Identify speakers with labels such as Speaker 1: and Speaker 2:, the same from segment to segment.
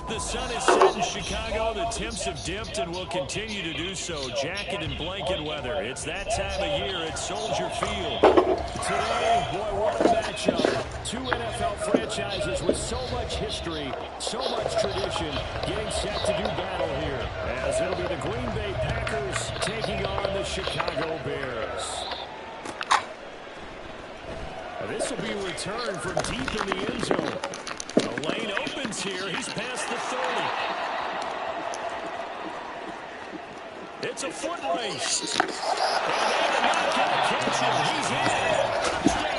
Speaker 1: The sun is set in Chicago. The temps have dipped and will continue to do so. Jacket and blanket weather. It's that time of year at Soldier Field. Today, boy, what a matchup. Two NFL franchises with so much history, so much tradition, getting set to do battle here. As it'll be the Green Bay Packers taking on the Chicago Bears. This will be a return from deep in the end zone. The lane opens here. He's past the 30. It's a foot race. And they're not going to catch him. He's in.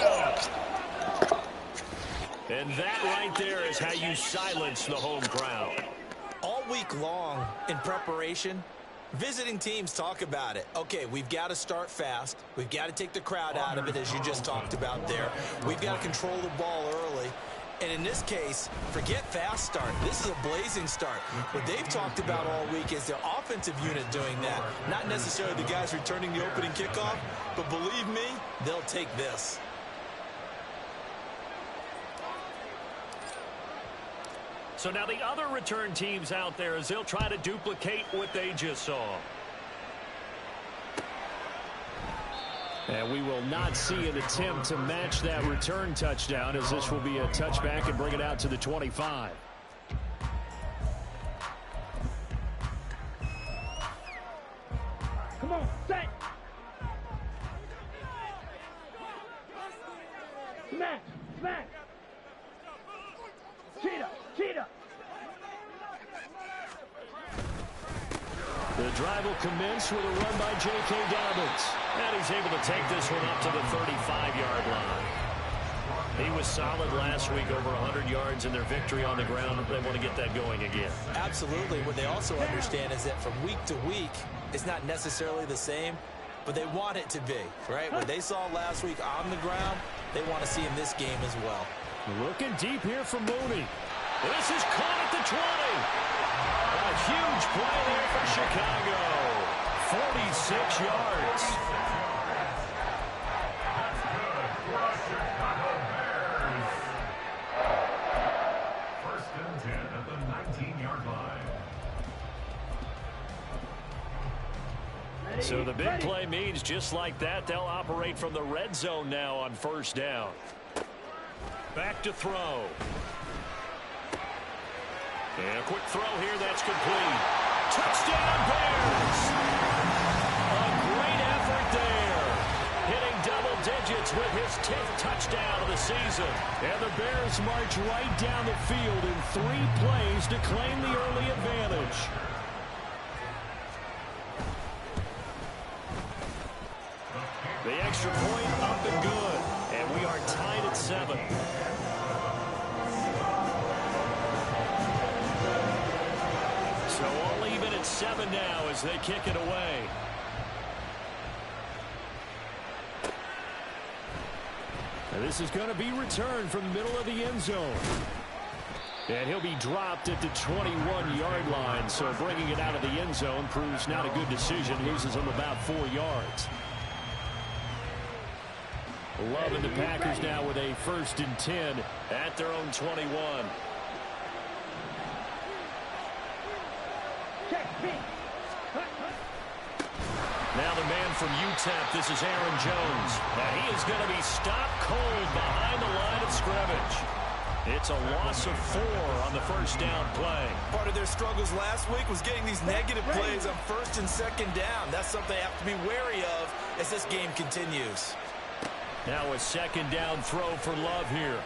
Speaker 1: Touchdown. And that right there is how you silence the home crowd.
Speaker 2: All week long in preparation, visiting teams talk about it. Okay, we've got to start fast. We've got to take the crowd out of it, as you just talked about there. We've got to control the ball early. And in this case, forget fast start. This is a blazing start. What they've talked about all week is their offensive unit doing that. Not necessarily the guys returning the opening kickoff, but believe me, they'll take this.
Speaker 1: So now the other return teams out there as they'll try to duplicate what they just saw. And we will not see an attempt to match that return touchdown, as this will be a touchback and bring it out to the 25.
Speaker 3: Come on, set. Smash, smash. Cheetah, cheetah.
Speaker 1: The drive will commence with a run by J.K. Dobbins. And he's able to take this one up to the 35-yard line. He was solid last week, over 100 yards in their victory on the ground. They want to get that going again.
Speaker 2: Absolutely. What they also understand is that from week to week, it's not necessarily the same, but they want it to be, right? What they saw last week on the ground, they want to see in this game as well.
Speaker 1: Looking deep here for Mooney. This is caught at the 20. A huge play there for Chicago. 46 yards.
Speaker 4: First and 10 at the 19-yard line.
Speaker 1: So the big play means just like that, they'll operate from the red zone now on first down. Back to throw. And a quick throw here, that's complete. Touchdown, Bears! A great effort there. Hitting double digits with his 10th touchdown of the season. And the Bears march right down the field in 3 plays to claim the early advantage. The extra point up and good. And we are tied at 7. So all even at 7 now as they kick it away. And this is going to be returned from the middle of the end zone. And he'll be dropped at the 21-yard line. So bringing it out of the end zone proves not a good decision. Loses him about 4 yards. Love and the Packers now with a 1st and 10 at their own 21. Now the man from UTEP, this is Aaron Jones. Now he is going to be stopped cold behind the line of scrimmage. It's a loss of 4 on the first down play.
Speaker 2: Part of their struggles last week was getting these negative plays on 1st and 2nd down. That's something they have to be wary of as this game continues.
Speaker 1: Now a 2nd down throw for Love here.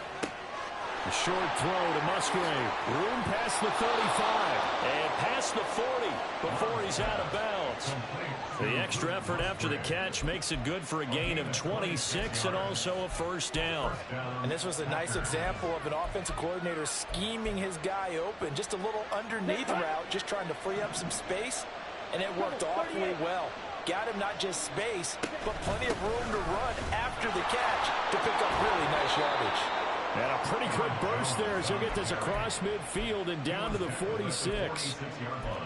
Speaker 1: A short throw to Musgrave. Room past the 35. And past the 40 before he's out of bounds. The extra effort after the catch makes it good for a gain of 26 and also a 1st down.
Speaker 2: And this was a nice example of an offensive coordinator scheming his guy open. Just a little underneath route, just trying to free up some space. And it worked awfully well. Got him not just space, but plenty of room to run after the catch to pick up really nice yardage.
Speaker 1: And a pretty quick burst there as he'll get this across midfield and down to the 46.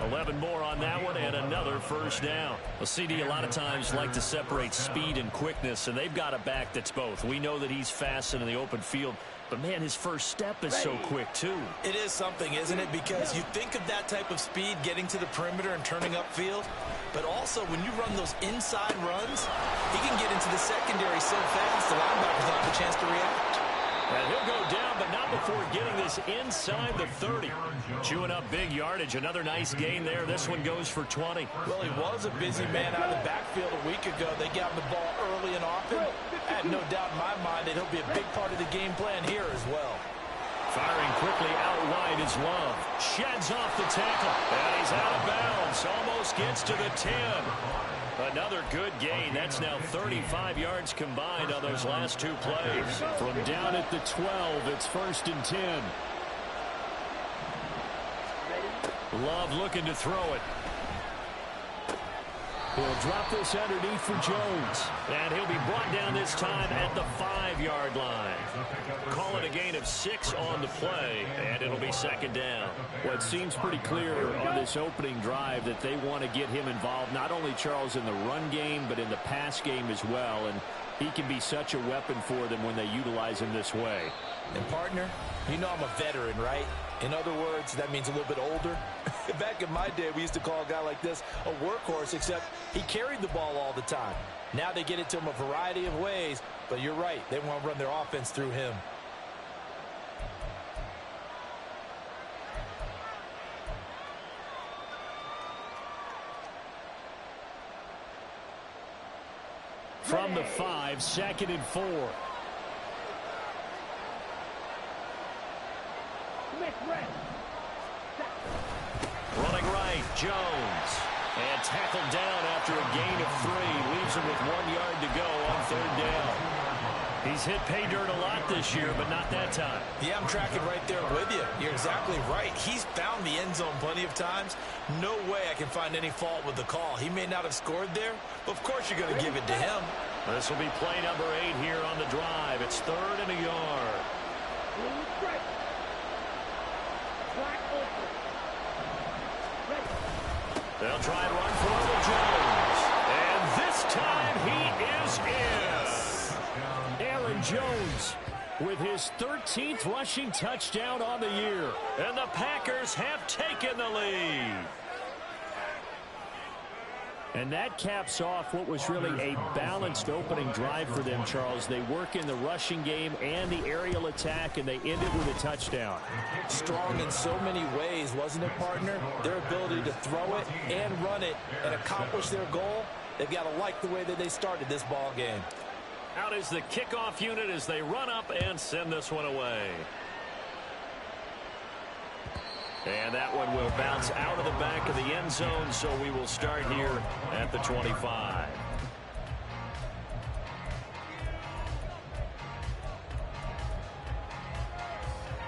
Speaker 1: 11 more on that one and another first down.
Speaker 5: Well, CD a lot of times like to separate speed and quickness, and they've got a back that's both. We know that he's fast and in the open field, but, man, his first step is so quick, too.
Speaker 2: It is something, isn't it? Because you think of that type of speed getting to the perimeter and turning upfield, but also when you run those inside runs, he can get into the secondary so fast the linebackers don't have a chance to react.
Speaker 1: And he'll go down, but not before getting this inside the 30. Chewing up big yardage. Another nice gain there. This one goes for 20.
Speaker 2: Well, he was a busy man out of the backfield a week ago. They got him the ball early and often. I have no doubt in my mind that he'll be a big part of the game plan here as well.
Speaker 1: Firing quickly out wide is Love. Sheds off the tackle. And he's out of bounds. Almost gets to the 10. Another good gain. That's now 35 yards combined on those last two plays. From down at the 12, it's 1st and 10. Love looking to throw it. He'll drop this underneath for Jones. And he'll be brought down this time at the 5-yard line. Call it a gain of 6 on the play, and it'll be 2nd down.
Speaker 6: Well, it seems pretty clear on this opening drive that they want to get him involved, not only, Charles, in the run game, but in the pass game as well. And he can be such a weapon for them when they utilize him this way.
Speaker 2: And, partner, you know I'm a veteran, right? In other words, that means a little bit older. Back in my day, we used to call a guy like this a workhorse, except he carried the ball all the time. Now they get it to him a variety of ways, but you're right. They want to run their offense through him.
Speaker 1: From the 5, 2nd and 4. Running right, Jones. And tackled down after a gain of 3. Leaves him with 1 yard to go on 3rd down. He's hit pay dirt a lot this year, but not that time.
Speaker 2: Yeah, I'm tracking right there with you. You're exactly right. He's found the end zone plenty of times. No way I can find any fault with the call. He may not have scored there, but of course you're going to give it to him.
Speaker 1: This will be play number 8 here on the drive. It's 3rd and a yard. They'll try and run for the Jones. And this time he is in. Aaron Jones with his 13th rushing touchdown on the year. And the Packers have taken the lead.
Speaker 6: And that caps off what was really a balanced opening drive for them, Charles. They work in the rushing game and the aerial attack, and they end it with a touchdown.
Speaker 2: Strong in so many ways, wasn't it, partner? Their ability to throw it and run it and accomplish their goal, they've got to like the way that they started this ball game.
Speaker 1: Out is the kickoff unit as they run up and send this one away. And that one will bounce out of the back of the end zone, so we will start here at the 25.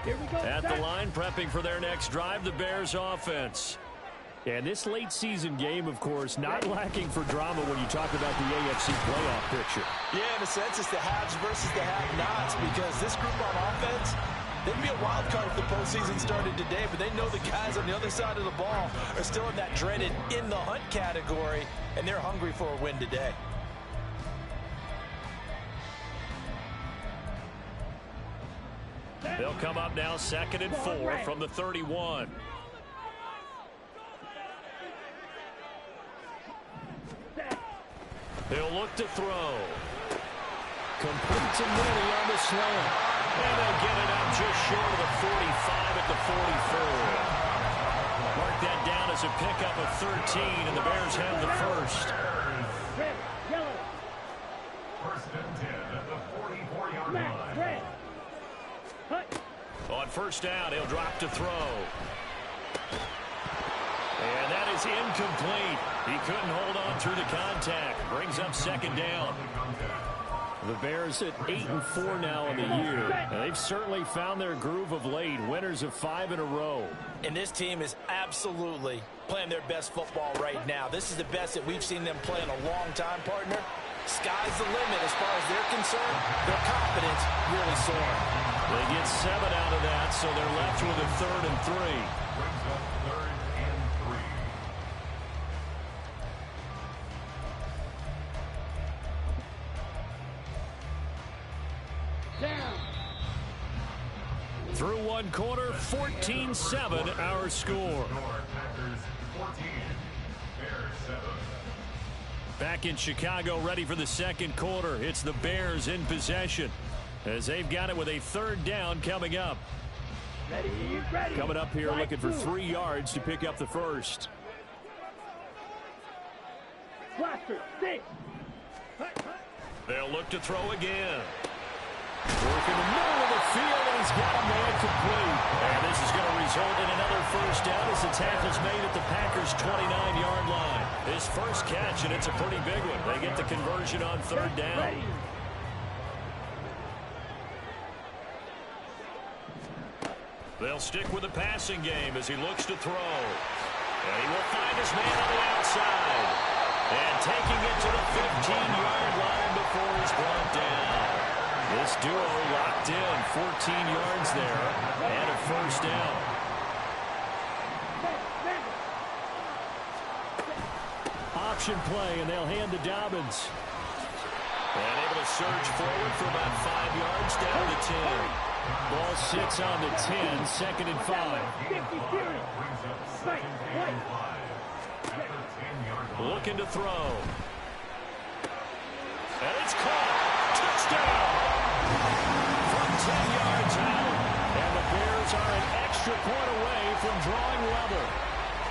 Speaker 3: Here we go.
Speaker 1: At the line, prepping for their next drive, the Bears offense.
Speaker 6: And this late season game, of course, not lacking for drama when you talk about the AFC playoff picture.
Speaker 2: Yeah, in a sense, it's the haves versus the have-nots, because this group on offense, they'd be a wild card if the postseason started today, but they know the guys on the other side of the ball are still in that dreaded in the hunt category, and they're hungry for a win today.
Speaker 1: They'll come up now 2nd and 4 from the 31. He'll look to throw. Complete to Mooney on the slant. And they'll get it out just short of the 45 at the 44. Mark that down as a pickup of 13, and the Bears have the first.
Speaker 3: Red, yellow.
Speaker 4: 1st and 10 at the 44-yard
Speaker 3: Smack,
Speaker 4: line.
Speaker 3: red. Hut.
Speaker 1: On 1st down, he'll drop to throw. And that is incomplete. He couldn't hold on through the contact. Brings up 2nd down.
Speaker 6: The Bears at 8-4 now in the year. And they've certainly found their groove of late. Winners of 5 in a row.
Speaker 2: And this team is absolutely playing their best football right now. This is the best that we've seen them play in a long time, partner. Sky's the limit as far as they're concerned. Their confidence really soaring.
Speaker 5: They get 7 out of that, so they're left with a 3rd and 3.
Speaker 4: Brings up 3rd and 3.
Speaker 3: Down.
Speaker 5: Through one quarter, 14-7 our score.
Speaker 4: Packers 14, Bears 7.
Speaker 5: Back in Chicago, ready for the second quarter. It's the Bears in possession as they've got it with a 3rd down coming up.
Speaker 3: Ready, ready.
Speaker 6: Coming up here looking for 3 yards to pick up the first.
Speaker 3: Blaster, 6.
Speaker 5: They'll look to throw again. Work in the middle of the field, and he's got a man complete. And this is going to result in another first down as the tackle's made at the Packers' 29-yard line. His first catch, and it's a pretty big one. They get the conversion on 3rd down. They'll stick with the passing game as he looks to throw. And he will find his man on the outside. And taking it to the 15-yard line before he's brought down. This duo locked in, 14 yards there, and a first down. Option play, and they'll hand to Dobbins. And able to surge forward for about 5 yards down to 10. Ball sits on the 10, 2nd and 5. Looking to throw. And it's caught. Touchdown. From 10 yards out. And the Bears are an extra point away from drawing level.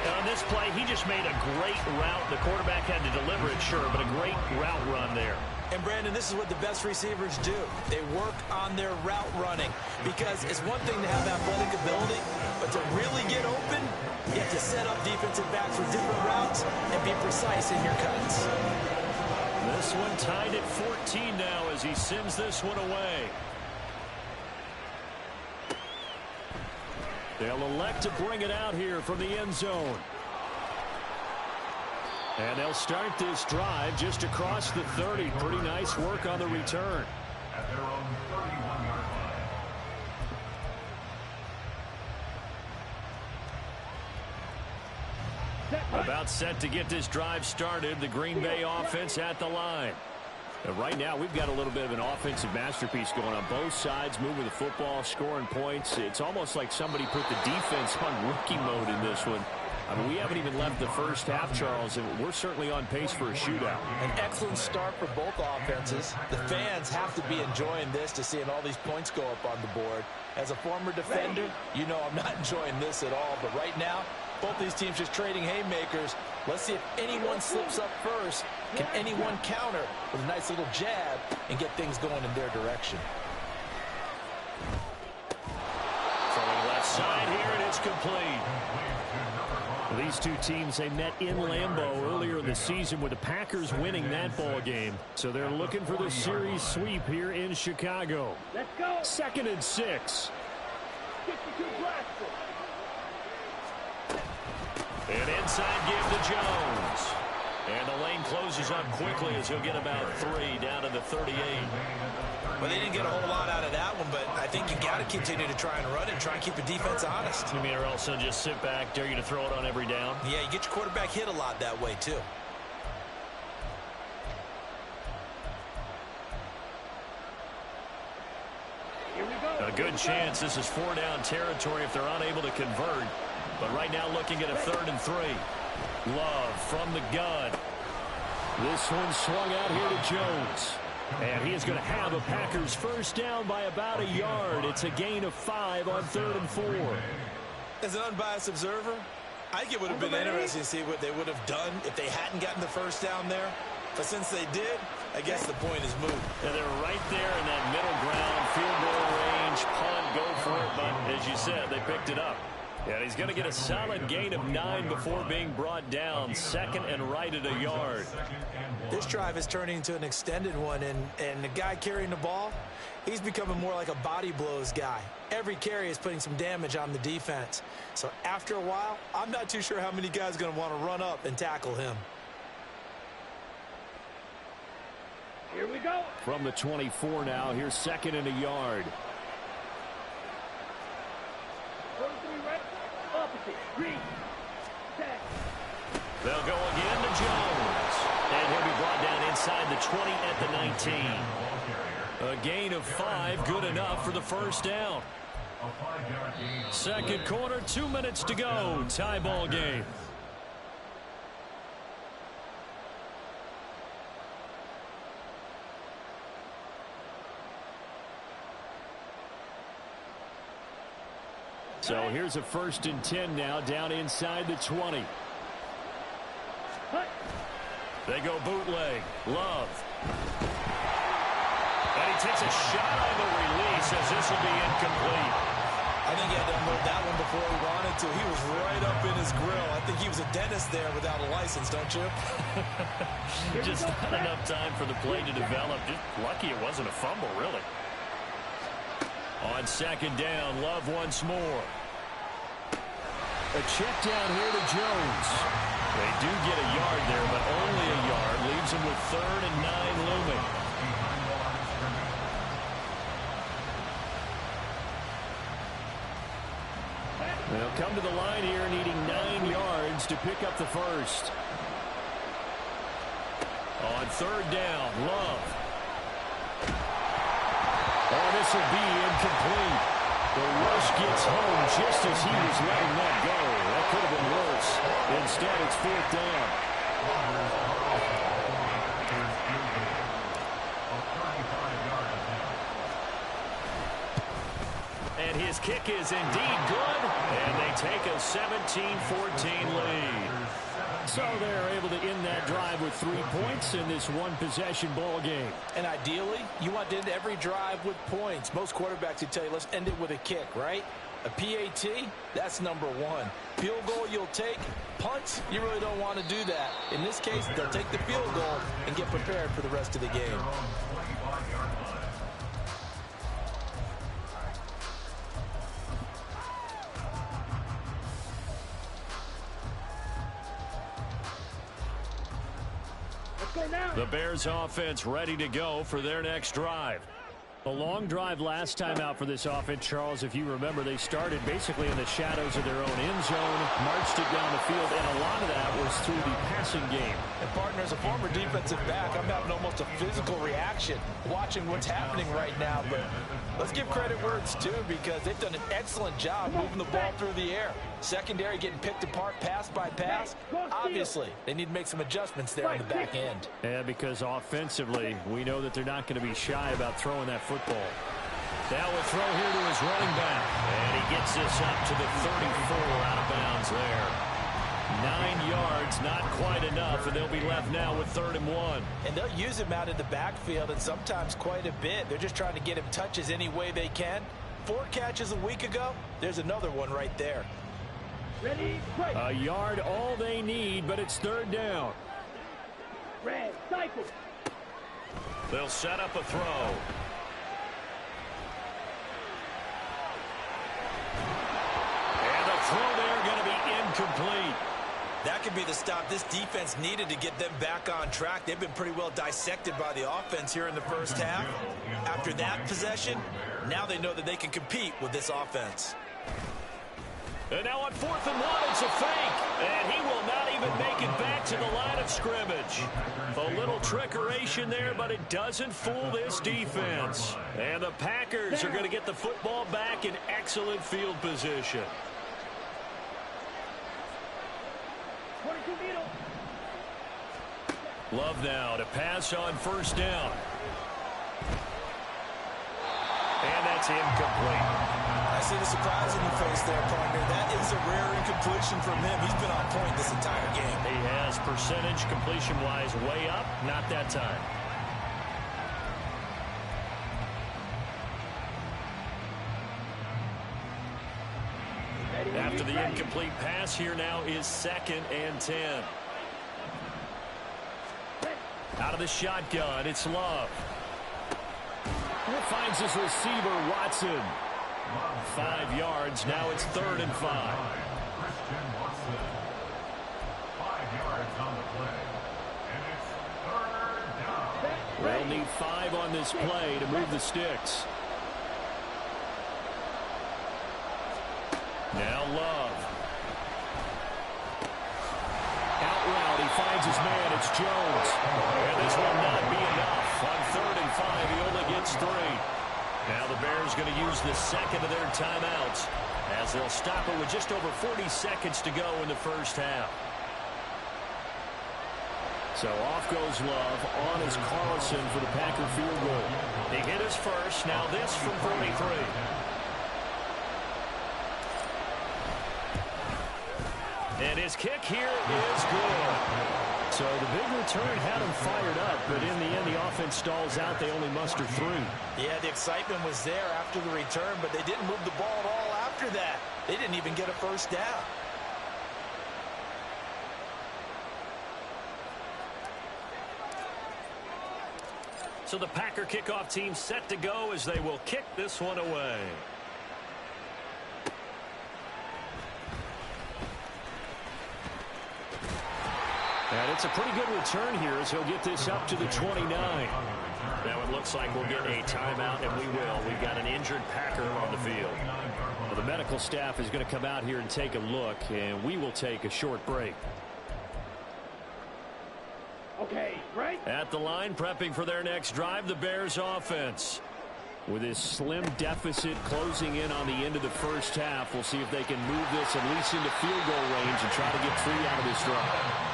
Speaker 5: And on this play, he just made a great route. The quarterback had to deliver it, sure, but a great route run there.
Speaker 2: And, Brandon, this is what the best receivers do. They work on their route running because it's one thing to have athletic ability, but to really get open, you have to set up defensive backs with different routes and be precise in your cuts.
Speaker 5: This one tied at 14 now as he sends this one away. They'll elect to bring it out here from the end zone. And they'll start this drive just across the 30. Pretty nice work on the return.
Speaker 4: At their own 31-yard line.
Speaker 5: About set to get this drive started. The Green Bay offense at the line. And right now, we've got a little bit of an offensive masterpiece going on both sides, moving the football, scoring points. It's almost like somebody put the defense on rookie mode in this one. I mean, we haven't even left the first half, Charles, and we're certainly on pace for a shootout.
Speaker 2: An excellent start for both offenses. The fans have to be enjoying this to seeing all these points go up on the board. As a former defender, you know I'm not enjoying this at all. But right now, both these teams just trading haymakers. Let's see if anyone slips up first. Can anyone counter with a nice little jab and get things going in their direction?
Speaker 5: Throwing left side here, and it's complete. These two teams, they met in Lambeau earlier in the season with the Packers winning that ball game. So they're looking for the series sweep here in Chicago.
Speaker 3: Let's go.
Speaker 5: 2nd and 6.
Speaker 3: 52 blaster.
Speaker 5: And inside give to Jones. And the lane closes up quickly as he'll get about 3 down to the 38.
Speaker 2: Well, they didn't get a whole lot out of that one, but I think you got to continue to try and run and try and keep the defense honest.
Speaker 5: You mean or else they'll just sit back, dare you to throw it on every down?
Speaker 2: Yeah, you get your quarterback hit a lot that way, too.
Speaker 3: Here we go.
Speaker 5: A good chance this is 4-down territory if they're unable to convert. But right now looking at a 3rd and 3. Love from the gun. This one swung out here to Jones. And he is going to have a Packers first down by about a yard. It's a gain of 5 on 3rd and 4.
Speaker 2: As an unbiased observer, I think it would have been interesting to see what they would have done if they hadn't gotten the first down there. But since they did, I guess the point is moved.
Speaker 5: And they're right there in that middle ground, field goal range, punt, go for it. But as you said, they picked it up. And he's going to get a solid gain of 9 before being brought down. 2nd and right at a yard.
Speaker 2: This drive is turning into an extended one, and the guy carrying the ball, he's becoming more like a body blows guy. Every carry is putting some damage on the defense. So after a while, I'm not too sure how many guys are going to want to run up and tackle him.
Speaker 3: Here we go.
Speaker 5: From the 24 now, here's second and a yard.
Speaker 3: First three right. Opposite. Green. Set.
Speaker 5: They'll go again to Jones. And he'll be brought down inside the 20 at the 19. A gain of 5, good enough for the first down. Second quarter, 2 minutes to go. Tie ball game. So here's a 1st and 10 now, down inside the 20. They go bootleg. Love. And he takes a shot on the release as this will be incomplete.
Speaker 2: I think he had to unload that one before he wanted to. He was right up in his grill. I think he was a dentist there without a license, don't you?
Speaker 5: Just not enough time for the play to develop. Just lucky it wasn't a fumble, really. On second down, Love once more. A check down here to Jones. They do get a yard there, but only a yard. Leaves them with 3rd and 9 looming. They'll come to the line here needing 9 yards to pick up the first. On 3rd down, Love. Oh, this will be incomplete. The rush gets home just as he was letting that go. That could have been worse. Instead, it's 4th down. And his kick is indeed good. And they take a 17-14 lead. So they're able to end that drive with 3 points in this one-possession ball game.
Speaker 2: And ideally, you want to end every drive with points. Most quarterbacks would tell you, let's end it with a kick, right? A PAT, that's number 1. Field goal you'll take. Punts, you really don't want to do that. In this case, they'll take the field goal and get prepared for the rest of the game.
Speaker 5: The Bears offense ready to go for their next drive. A long drive last time out for this offense, Charles. If you remember, they started basically in the shadows of their own end zone, marched it down the field, and a lot of that was through the passing game.
Speaker 2: And partner, as a former defensive back, I'm having almost a physical reaction watching what's happening right now. But let's give credit where it's due, because they've done an excellent job moving the ball through the air. Secondary getting picked apart pass by pass. Obviously, they need to make some adjustments there on the back end.
Speaker 5: Yeah, because offensively, we know that they're not going to be shy about throwing that football. That will throw here to his running back. And he gets this up to the 34 out of bounds there. 9 yards, not quite enough, and they'll be left now with 3rd and 1.
Speaker 2: And they'll use him out in the backfield, and sometimes quite a bit. They're just trying to get him touches any way they can. 4 catches a week ago, there's another one right there.
Speaker 3: Ready, break.
Speaker 5: A yard, all they need, but it's 3rd down.
Speaker 3: Red, cycle.
Speaker 5: They'll set up a throw. And the throw there going to be incomplete.
Speaker 2: That could be the stop this defense needed to get them back on track. They've been pretty well dissected by the offense here in the first half. After that possession, now they know that they can compete with this offense.
Speaker 5: And now on 4th and 1, it's a fake. And he will not even make it back to the line of scrimmage. A little trickeration there, but it doesn't fool this defense. And the Packers are going to get the football back in excellent field position.
Speaker 3: 22 middle.
Speaker 5: Love now to pass on 1st down. And that's incomplete.
Speaker 2: I see the surprise in your face there, partner. That is a rare incompletion from him. He's been on point this entire game.
Speaker 5: He has, percentage completion-wise way up, not that time. After the incomplete pass, here now is 2nd and 10. Out of the shotgun, it's Love. It finds his receiver, Watson. 5 yards, now it's 3rd and 5.
Speaker 4: Christian Watson. 5 yards on the play. And it's 3rd down.
Speaker 6: They'll need 5 on this play to move the sticks. Now Love. Out route, he finds his man. It's Jones. And this will not be enough. On 3rd and 5, he only gets 3. Now the Bears going to use the second of their timeouts as they'll stop it with just over 40 seconds to go in the first half. So off goes Love. On is Carlson for the Packer field goal. He hit his first. Now this from 43. And his kick here is good. So the big return had him fired up, but in the end, the offense stalls out. They only muster 3.
Speaker 2: Yeah, the excitement was there after the return, but they didn't move the ball at all after that. They didn't even get a first down.
Speaker 6: So the Packer kickoff team set to go as they will kick this one away. And it's a pretty good return here as he'll get this up to the 29. Now it looks like we'll get a timeout, and we will. We've got an injured Packer on the field. Well, the medical staff is going to come out here and take a look, and we will take a short break.
Speaker 3: Okay, right?
Speaker 6: At the line, prepping for their next drive, the Bears offense. With this slim deficit closing in on the end of the first half, we'll see if they can move this at least into field goal range and try to get 3 out of this drive.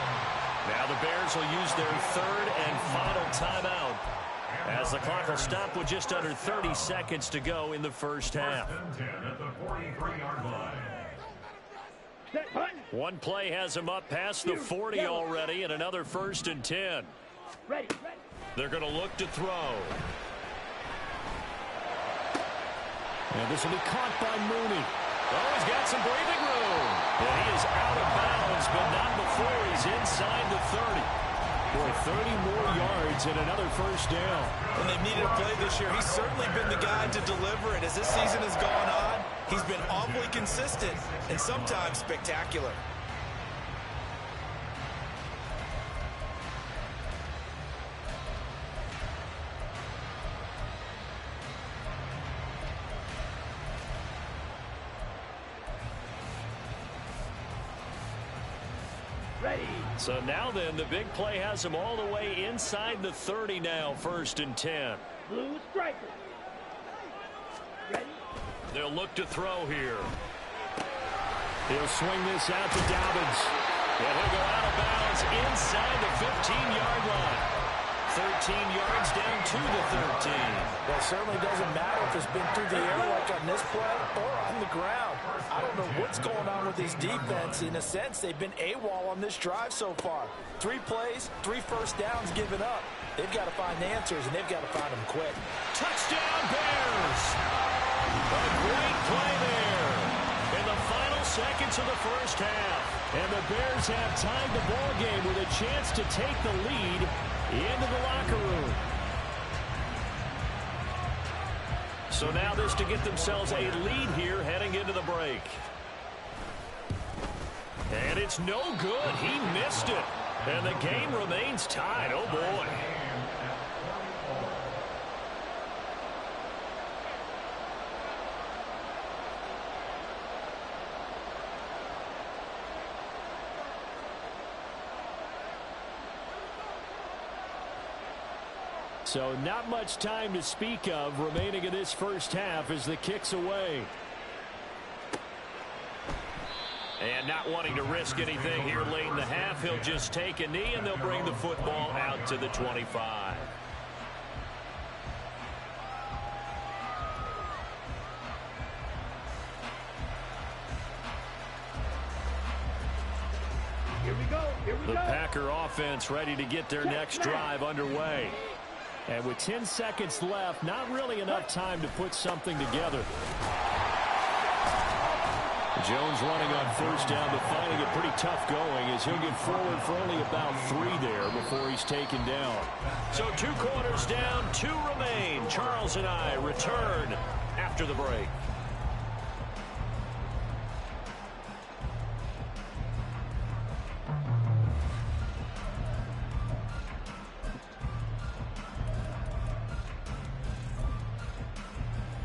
Speaker 6: Now the Bears will use their 3rd and final timeout as the clock will stop with just under 30 seconds to go in the first half.
Speaker 4: At the 43-yard line.
Speaker 3: Set button.
Speaker 6: One play has them up past the 40 already, and another 1st and 10.
Speaker 3: Ready.
Speaker 6: They're going to look to throw. And this will be caught by Mooney. Oh, he's got some breathing room. And he is out of bounds, but not before he's inside the 30. Boy, 30 more yards and another first down.
Speaker 2: When they've needed a play this year, he's certainly been the guy to deliver it. As this season has gone on, he's been awfully consistent and sometimes spectacular.
Speaker 3: Ready.
Speaker 6: So now then, the big play has him all the way inside the 30 now, 1st and 10.
Speaker 3: Blue striker. Ready.
Speaker 6: They'll look to throw here. He'll swing this out to Dobbins. And he'll go out of bounds inside the 15-yard line. 13 yards down to the 13.
Speaker 2: Well, it certainly doesn't matter if it's been through the air like on this play or on the ground. I don't know what's going on with this defense. In a sense, they've been AWOL on this drive so far. 3 plays, 3 first downs given up. They've got to find the answers, and they've got to find them quick.
Speaker 6: Touchdown, Bears! A great play there in the final seconds of the first half. And the Bears have tied the ball game with a chance to take the lead into the locker room. So now this to get themselves a lead here heading into the break. And it's no good. He missed it. And the game remains tied. Oh, boy. So not much time to speak of remaining in this first half as the kick's away. And not wanting to risk anything here late in the half, he'll just take a knee and they'll bring the football out to the 25.
Speaker 3: Here we go.
Speaker 6: The Packer offense ready to get their next drive underway. And with 10 seconds left, not really enough time to put something together. Jones running on first down, but finding it pretty tough going as he'll get forward for only about 3 there before he's taken down. So 2 quarters down, 2 remain. Charles and I return after the break.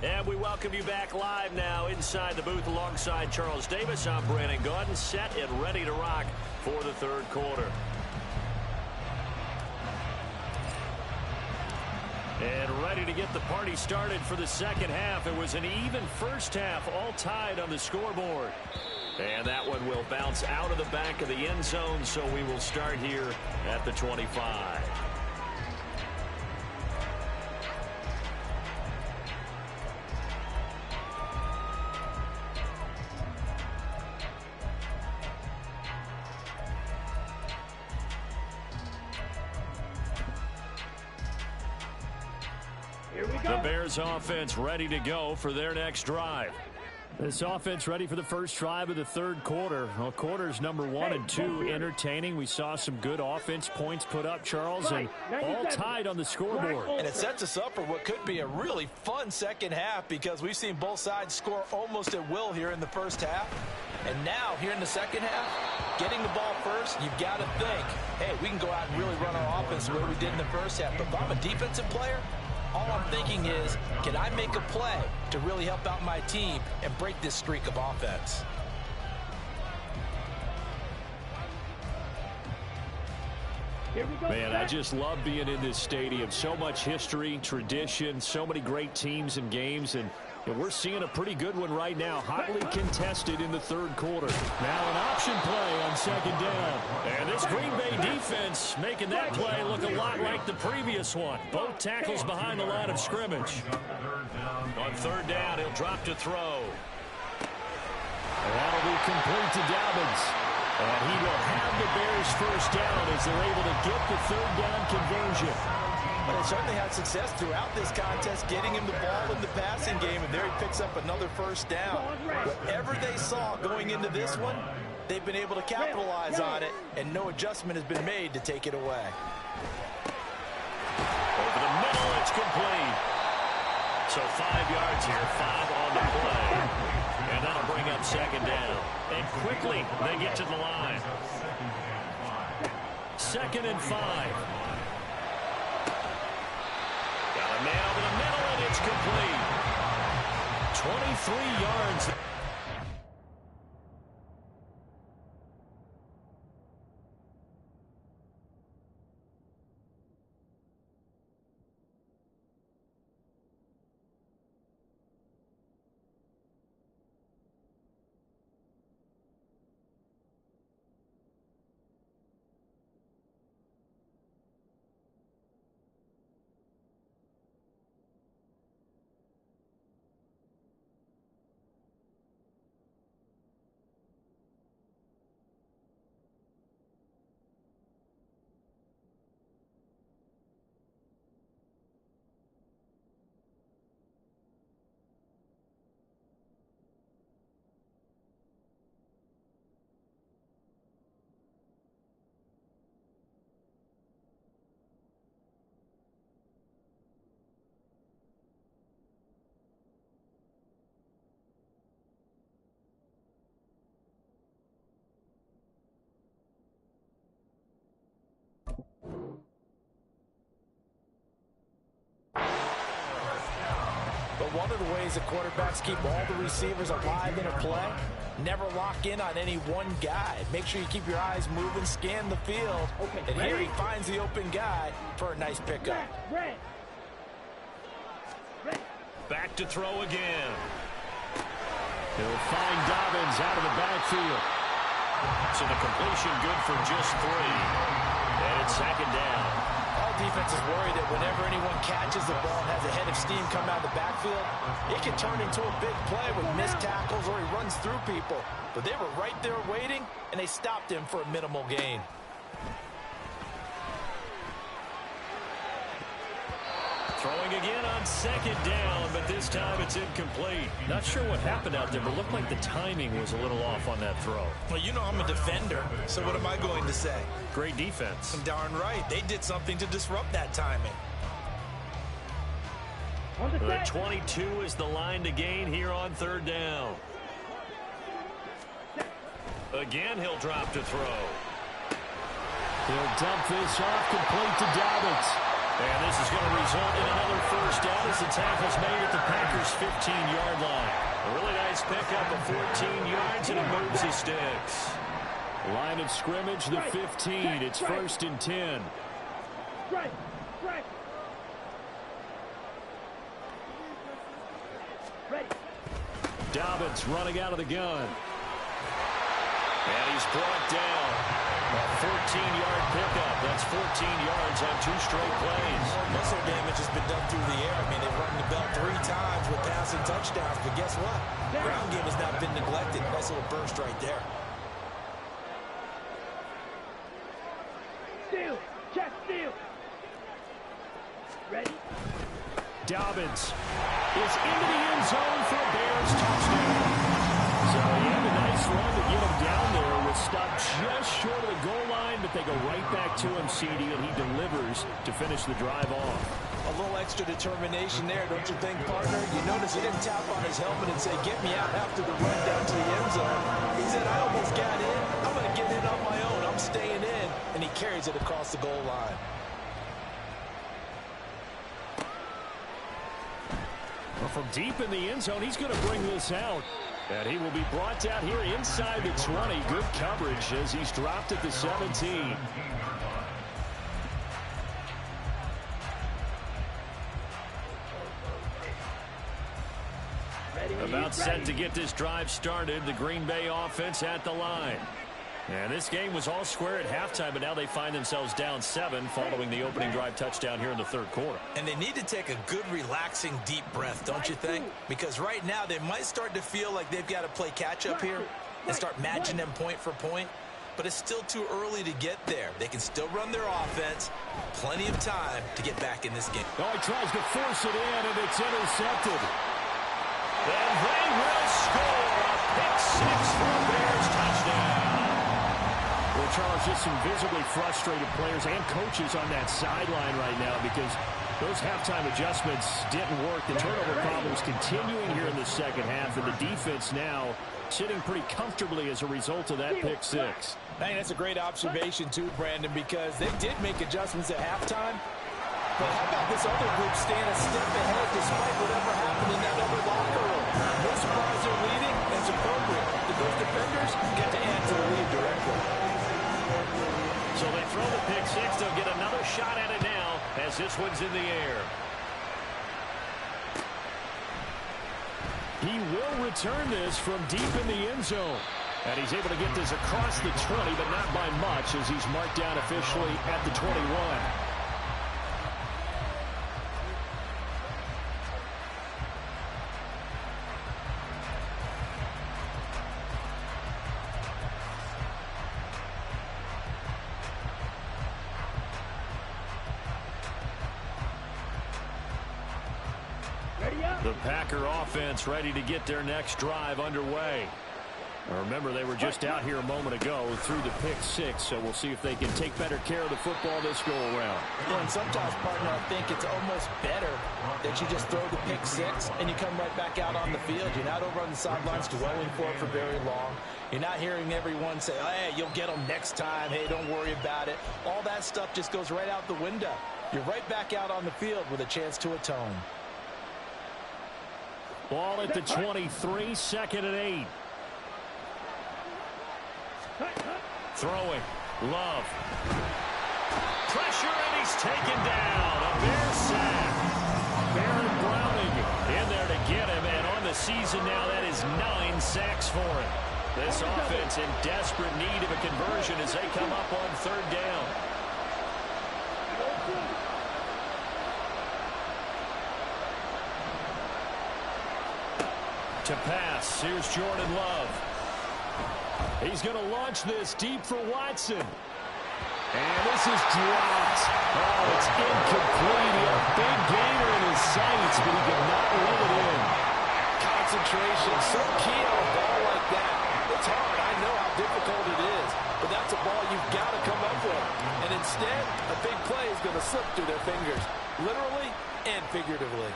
Speaker 5: And we welcome you back live now inside the booth alongside Charles Davis. I'm Brandon Gaudin, set and ready to rock for the third quarter. And ready to get the party started for the second half. It was an even first half, all tied on the scoreboard. And that one will bounce out of the back of the end zone, so we will start here at the 25. The Bears offense ready to go for their next drive. This offense ready for the first drive of the third quarter. Well, quarters number 1 and 2 entertaining. We saw some good offense points put up, Charles, and all tied on the scoreboard.
Speaker 2: And it sets us up for what could be a really fun second half because we've seen both sides score almost at will here in the first half. And now, here in the second half, getting the ball first, you've got to think, hey, we can go out and really run our offense the way we did in the first half. But if I'm a defensive player, all I'm thinking is, can I make a play to really help out my team and break this streak of offense?
Speaker 5: Man, I just love being in this stadium. So much history, tradition, so many great teams and games, and we're seeing a pretty good one right now, hotly contested in the third quarter. Now an option play on second down. And this Green Bay defense making that play look a lot like the previous one. Both tackles behind the line of scrimmage. On third down, he'll drop to throw. And that'll be complete to Dobbins. And he will have the Bears first down as they're able to get the third down conversion.
Speaker 2: But they certainly had success throughout this contest, getting him the ball in the passing game, and there he picks up another first down. Whatever they saw going into this one, they've been able to capitalize on it, and no adjustment has been made to take it away.
Speaker 5: Over the middle, it's complete. So 5 yards here, 5 on the play. And that'll bring up second down. And quickly, they get to the line. 2nd and 5. Got a man over the middle, and it's complete. 23 yards.
Speaker 2: But one of the ways the quarterbacks keep all the receivers alive in a play, never lock in on any one guy. Make sure you keep your eyes moving, scan the field, and here he finds the open guy for a nice pickup.
Speaker 5: Back to throw again. He'll find Dobbins out of the backfield. So the completion good for just 3. And it's second down.
Speaker 2: All defense is worried that whenever anyone catches the ball and has a head of steam come out of the backfield, it can turn into a big play with missed tackles or he runs through people. But they were right there waiting, and they stopped him for a minimal gain.
Speaker 5: Throwing again on second down, but this time it's incomplete. Not sure what happened out there, but looked like the timing was a little off on that throw.
Speaker 2: Well, you know I'm a defender, so what am I going to say?
Speaker 5: Great defense.
Speaker 2: Darn right. They did something to disrupt that timing.
Speaker 5: The 22 is the line to gain here on third down. Again, he'll drop to throw. He'll dump this off complete to Dobbins.
Speaker 1: And this is going to result in another first down as the tackle's made at the Packers' 15-yard line. A really nice pickup of 14 yards, and it moves the sticks. Line of scrimmage, the 15. It's 1st and 10.
Speaker 3: Strike. Strike. Ready.
Speaker 1: Dobbins running out of the gun. And he's brought down. A 14-yard pickup. That's 14 yards on 2 straight plays.
Speaker 2: Muscle damage has been done through the air. I mean, they've rung the bell 3 times with passing touchdowns. But guess what? Ground game has not been neglected. Nice little burst right there.
Speaker 3: Steal. Check steal. Ready.
Speaker 1: Dobbins is into the end zone for a Bears touchdown. So he had a nice run to get him down there. Was stopped just short of the goal line, but they go right back to him, CD, and he delivers to finish the drive off.
Speaker 2: A little extra determination there, don't you think, partner? You notice he didn't tap on his helmet and say, get me out after the run down to the end zone. He said, I almost got in. I'm going to get in on my own. I'm staying in. And he carries it across the goal line.
Speaker 1: Well, from deep in the end zone, he's going to bring this out. And he will be brought down here inside the 20. Good coverage as he's dropped at the 17. About set to get this drive started. The Green Bay offense at the line. And this game was all square at halftime, but now they find themselves down 7 following the opening drive touchdown here in the 3rd quarter.
Speaker 2: And they need to take a good, relaxing, deep breath, don't you think? Because right now they might start to feel like they've got to play catch-up here and start matching them point for point. But it's still too early to get there. They can still run their offense. Plenty of time to get back in this game.
Speaker 1: Oh, he tries to force it in, and it's intercepted. And they will score a pick-6 for a Bears touchdown. Well, Charles, just some visibly frustrated players and coaches on that sideline right now because those halftime adjustments didn't work. The turnover problems continuing here in the second half, and the defense now sitting pretty comfortably as a result of that pick-6.
Speaker 7: I think that's a great observation, too, Brandon, because they did make adjustments at halftime. But how about this other group staying a step ahead despite whatever happened in that other locker room? No surprise they're leading. That's appropriate. Those defenders get to add to the lead directly.
Speaker 1: So they throw the pick-6. They'll get another shot at it now as this one's in the air. He will return this from deep in the end zone. And he's able to get this across the 20, but not by much as he's marked down officially at the 21. The Packer offense ready to get their next drive underway. Now remember, they were just out here a moment ago through the pick-6, so we'll see if they can take better care of the football this go-around.
Speaker 7: Well, and sometimes, partner, I think it's almost better that you just throw the pick-6 and you come right back out on the field. You're not over on the sidelines dwelling for it for very long. You're not hearing everyone say, hey, you'll get them next time. Hey, don't worry about it. All that stuff just goes right out the window. You're right back out on the field with a chance to atone.
Speaker 1: Ball at the 23, 2nd and 8. Throwing. Love. Pressure, and he's taken down. A Bear sack. Baron Browning in there to get him, and on the season now, that is 9 sacks for him. This offense in desperate need of a conversion as they come up on 3rd down. To pass, here's Jordan Love. He's going to launch this deep for Watson. And this is dropped. Oh, it's incomplete. He had a big gainer in his sights, but he could not reel it in.
Speaker 7: Concentration, so key on a ball like that. It's hard. I know how difficult it is, but that's a ball you've got to come up with. And instead, a big play is going to slip through their fingers, literally and figuratively.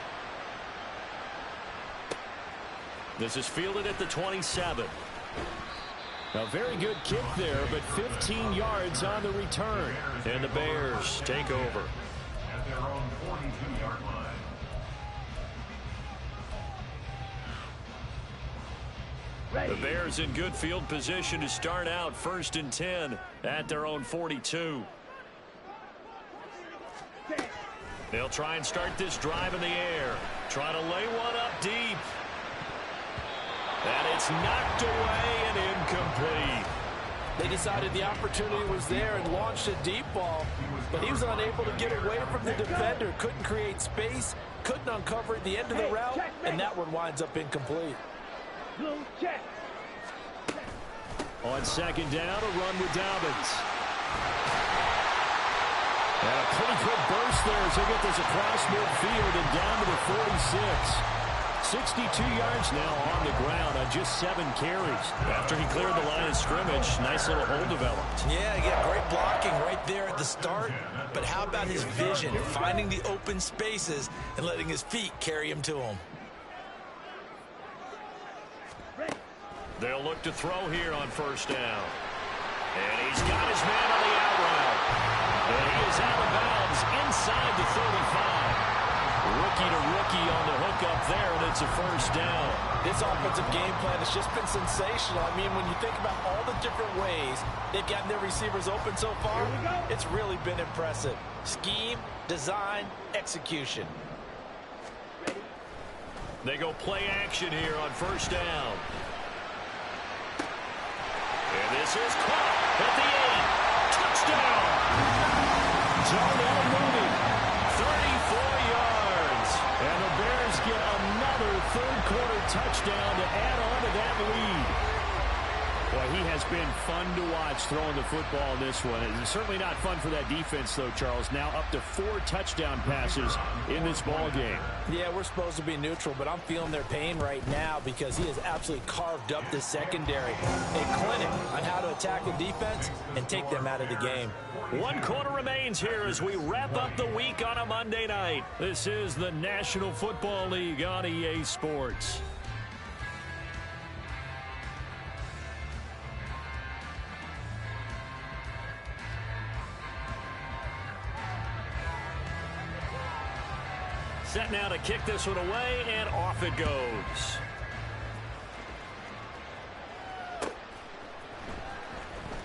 Speaker 1: This is fielded at the 27. A very good kick there, but 15 yards on the return. And the Bears take over.
Speaker 4: At their own
Speaker 1: The Bears in good field position to start out 1st and 10 at their own 42. They'll try and start this drive in the air. Try to lay one up deep. And it's knocked away and incomplete.
Speaker 7: They decided the opportunity was there and launched a deep ball, but he was unable to get away from the defender. Couldn't create space, couldn't uncover at the end of the route, and that one winds up incomplete.
Speaker 3: Blue check.
Speaker 1: On 2nd down, a run with Dobbins. And a pretty quick burst there as they get this across midfield and down to the 46. 62 yards now on the ground on just 7 carries. After he cleared the line of scrimmage, nice little hole developed.
Speaker 2: Yeah, great blocking right there at the start. But how about his vision, finding the open spaces and letting his feet carry him to him?
Speaker 1: They'll look to throw here on 1st down. And he's got his man on the out route. And he is out of bounds inside the 35. Rookie to rookie on the hook up there, and it's a 1st down.
Speaker 7: This offensive game plan has just been sensational. I mean, when you think about all the different ways they've gotten their receivers open so far, it's really been impressive. Scheme, design, execution.
Speaker 1: They go play action here on 1st down. And this is caught at the 8. Touchdown! Darnell Mooney, 34 yards. And the Bears get another 3rd-quarter touchdown to add on to that lead. Boy, he has been fun to watch throwing the football in this one. It's certainly not fun for that defense, though, Charles. Now up to 4 touchdown passes in this ball game.
Speaker 7: Yeah, we're supposed to be neutral, but I'm feeling their pain right now because he has absolutely carved up the secondary. A clinic on how to attack the defense and take them out of the game.
Speaker 1: 1 quarter remains here as we wrap up the week on a Monday night. This is the National Football League on EA Sports. Set now to kick this one away, and off it goes.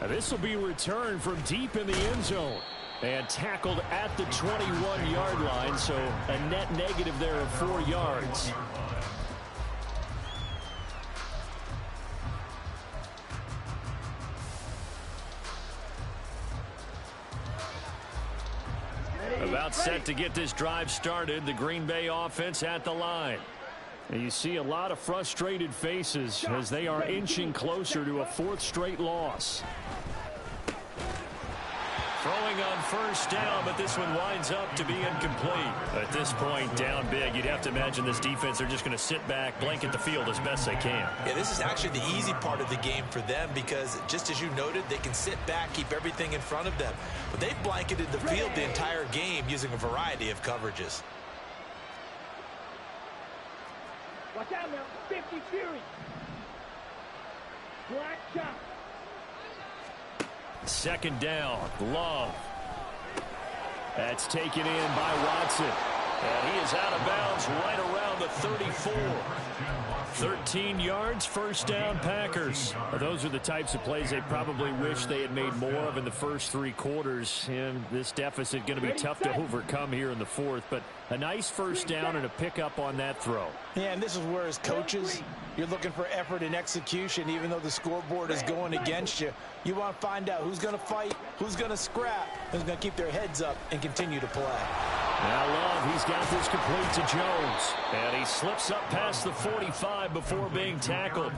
Speaker 1: This will be returned from deep in the end zone and tackled at the 21-yard line, so a net negative there of 4 yards. About set to get this drive started, the Green Bay offense at the line. And you see a lot of frustrated faces as they are inching closer to a 4th straight loss. Throwing on 1st down, but this one winds up to be incomplete. At this point, down big, you'd have to imagine this defense, they're just going to sit back, blanket the field as best they can.
Speaker 2: Yeah, this is actually the easy part of the game for them because, just as you noted, they can sit back, keep everything in front of them. But they've blanketed the field the entire game using a variety of coverages.
Speaker 3: Watch out now. 50 Fury. Black shot.
Speaker 1: 2nd down, Love. That's taken in by Watson. And he is out of bounds right around the 34. 13 yards, 1st down, Packers. Those are the types of plays they probably wish they had made more of in the first 3 quarters. And this deficit going to be tough to overcome here in the 4th. But a nice 1st down and a pickup on that throw.
Speaker 7: Yeah, and this is where, as coaches, you're looking for effort and execution, even though the scoreboard is going against you. You want to find out who's going to fight, who's going to scrap, who's going to keep their heads up and continue to play.
Speaker 1: Now Love, he's got this complete to Jones. And he slips up past the 45 before being tackled.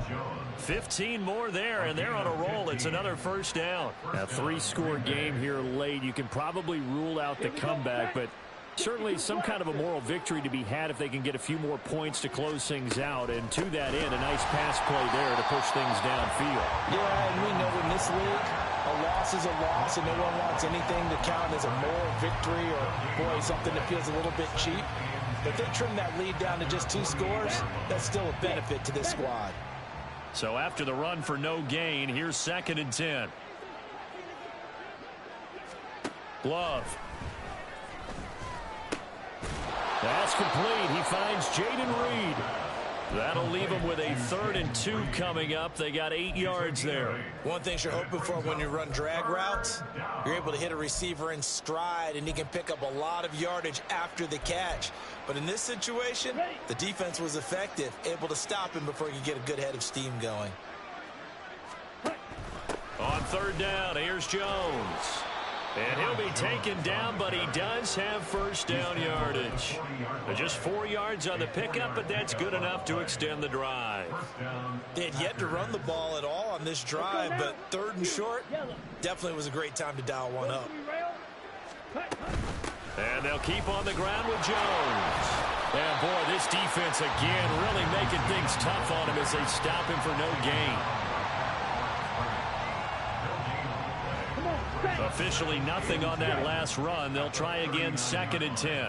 Speaker 1: 15 more there, and they're on a roll. It's another 1st down. A 3-score game here late. You can probably rule out the comeback, but certainly some kind of a moral victory to be had if they can get a few more points to close things out. And to that end, a nice pass play there to push things downfield.
Speaker 7: Yeah, and we know in this league, a loss is a loss, and no one wants anything to count as a moral victory or, boy, something that feels a little bit cheap. But they trim that lead down to just 2 scores. That's still a benefit to this squad.
Speaker 1: So after the run for no gain, here's 2nd and 10. Glove. That's complete. He finds Jaden Reed. That'll leave them with a 3rd and 2 coming up. They got 8 yards there.
Speaker 2: One thing you're hoping for when you run drag routes, you're able to hit a receiver in stride, and he can pick up a lot of yardage after the catch. But in this situation, the defense was effective, able to stop him before he could get a good head of steam going.
Speaker 1: On 3rd down, here's Jones. And he'll be taken down, but he does have 1st down yardage. Just 4 yards on the pickup, but that's good enough to extend the drive.
Speaker 2: They had yet to run the ball at all on this drive, but 3rd and short definitely was a great time to dial one up.
Speaker 1: And they'll keep on the ground with Jones. And, boy, this defense again really making things tough on him as they stop him for no gain. Officially nothing on that last run. They'll try again, 2nd and 10.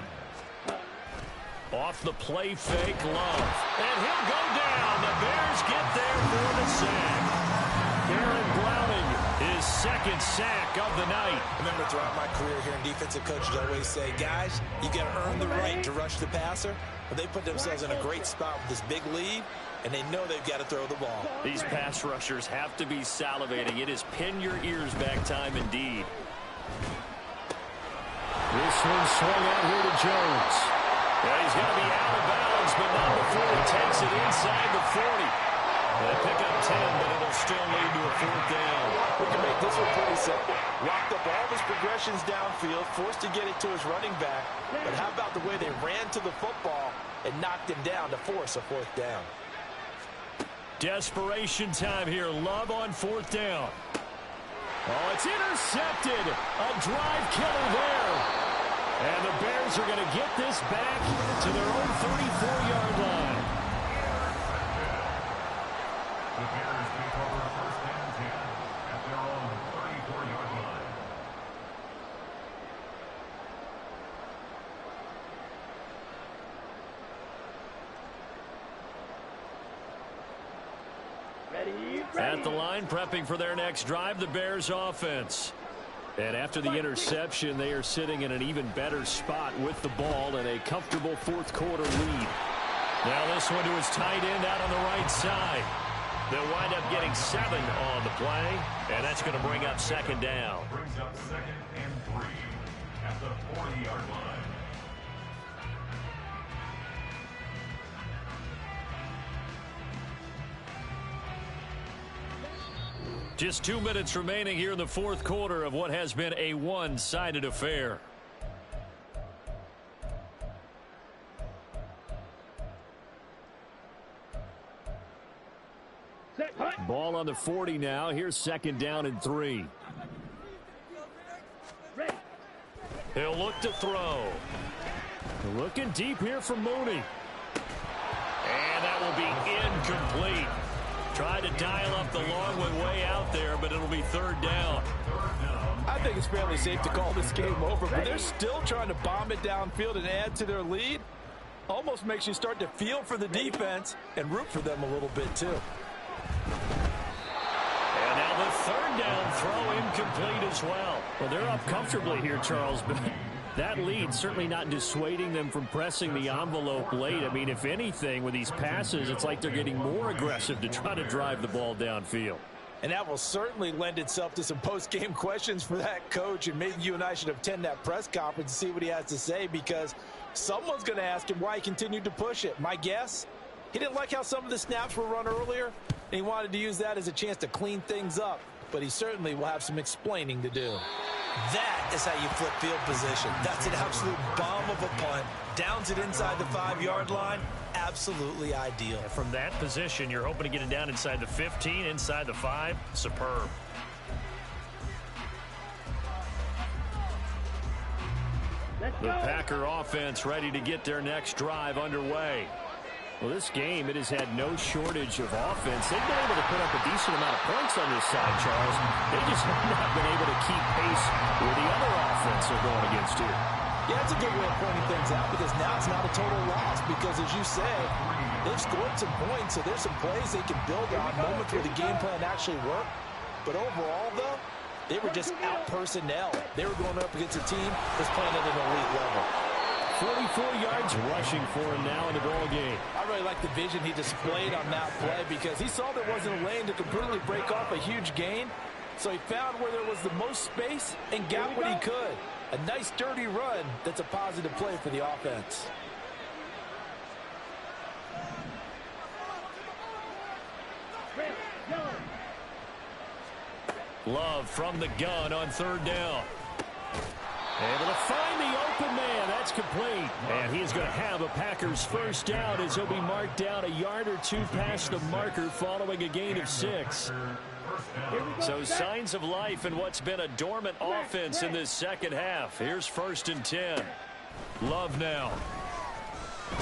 Speaker 1: Off the play fake, Love. And he'll go down. The Bears get there for the sack. Aaron Browning, his 2nd sack of the night.
Speaker 2: Remember, throughout my career here in defensive coaches always say, guys, you got to earn the right to rush the passer. But they put themselves in a great spot with this big lead, and they know they've got to throw the ball.
Speaker 1: These pass rushers have to be salivating. It is pin your ears back time indeed. This one swung out here to Jones. Yeah, he's going to be out of bounds, but not before he takes it inside the 40. They pick up 10, but it'll still lead to a 4th down.
Speaker 7: We can make this one pretty simple. Locked up all of his progressions downfield, forced to get it to his running back. But how about the way they ran to the football and knocked him down to force a 4th down?
Speaker 1: Desperation time here. Love on 4th down. Oh, it's intercepted. A drive killer there. And the Bears are going to get this back to their own 34-yard line.
Speaker 4: The Bears take over 1st and 10 at their own 34-yard line.
Speaker 1: At the line, prepping for their next drive, the Bears offense. And after the interception, they are sitting in an even better spot with the ball and a comfortable 4th quarter lead. Now this one to his tight end out on the right side. They'll wind up getting 7 on the play, and that's going to bring up 2nd down.
Speaker 4: Brings up 2nd and 3 at the 40-yard line.
Speaker 1: Just 2 minutes remaining here in the 4th quarter of what has been a one-sided affair. Ball on the 40 now. Here's 2nd down and 3. He'll look to throw. Looking deep here for Mooney. And that will be incomplete. Tried to dial up the long one way out there, but it'll be 3rd down.
Speaker 7: I think it's fairly safe to call this game over, but they're still trying to bomb it downfield and add to their lead. Almost makes you start to feel for the defense and root for them a little bit, too.
Speaker 1: And now the 3rd down throw incomplete as well. Well, they're up comfortably here, Charles, but that lead certainly not dissuading them from pressing the envelope late. I mean, if anything, with these passes, it's like they're getting more aggressive to try to drive the ball downfield.
Speaker 7: And that will certainly lend itself to some post-game questions for that coach, and maybe you and I should attend that press conference and see what he has to say, because someone's going to ask him why he continued to push it. My guess, he didn't like how some of the snaps were run earlier, and he wanted to use that as a chance to clean things up, but he certainly will have some explaining to do.
Speaker 2: That is how you flip field position. That's an absolute bomb of a punt. Downs it inside the 5-yard line. Absolutely ideal.
Speaker 1: From that position, you're hoping to get it down inside the 15, inside the 5. Superb. The Packer offense ready to get their next drive underway. Well, this game, it has had no shortage of offense. They've been able to put up a decent amount of points on this side, Charles. They just have not been able to keep pace with the other offense they're going against here.
Speaker 7: Yeah, that's a good way of pointing things out, because now it's not a total loss, because as you say, they've scored some points, so there's some plays they can build on, moments where the game plan actually worked. But overall, though, they were just out personnel. They were going up against a team that's playing at an elite level.
Speaker 5: 44 yards rushing for him now in the ball game.
Speaker 7: I really like the vision he displayed on that play because he saw there wasn't a lane to completely break off a huge gain. So he found where there was the most space and got what he could. A nice dirty run that's a positive play for the offense.
Speaker 5: Love from the gun on third down. Able to find the open man. That's complete. And he's going to have a Packers first down as he'll be marked down a yard or two past the marker following a gain of 6. So signs of life in what's been a dormant offense in this second half. Here's 1st and 10. Love now. A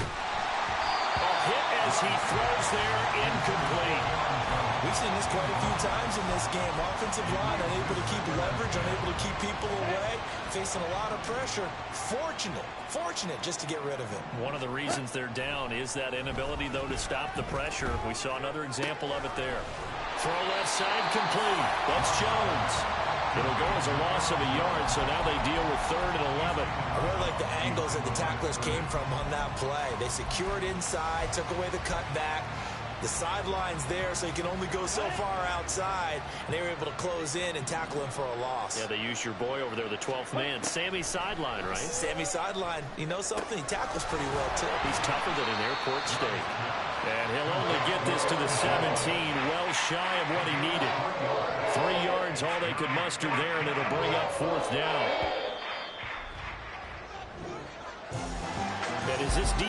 Speaker 5: hit as he throws there, incomplete.
Speaker 2: We've seen this quite a few times in this game. Offensive line unable to keep leverage, unable to keep people away, facing a lot of pressure. Fortunate just to get rid of it.
Speaker 5: One of the reasons they're down is that inability, though, to stop the pressure. We saw another example of it there. Throw left side complete. That's Jones. It'll go as a loss of a yard, so now they deal with 3rd and 11.
Speaker 2: I really like the angles that the tacklers came from on that play. They secured inside, took away the cutback. The sideline's there, so you can only go so far outside, and they were able to close in and tackle him for a loss.
Speaker 5: Yeah, they used your boy over there, the 12th man. Sammy Sideline, right?
Speaker 2: Sammy Sideline. You know something? He tackles pretty well, too.
Speaker 5: He's tougher than an airport steak. And he'll only get this to the 17, well shy of what he needed. 3 yards, all they could muster there, and it'll bring up 4th down. And is this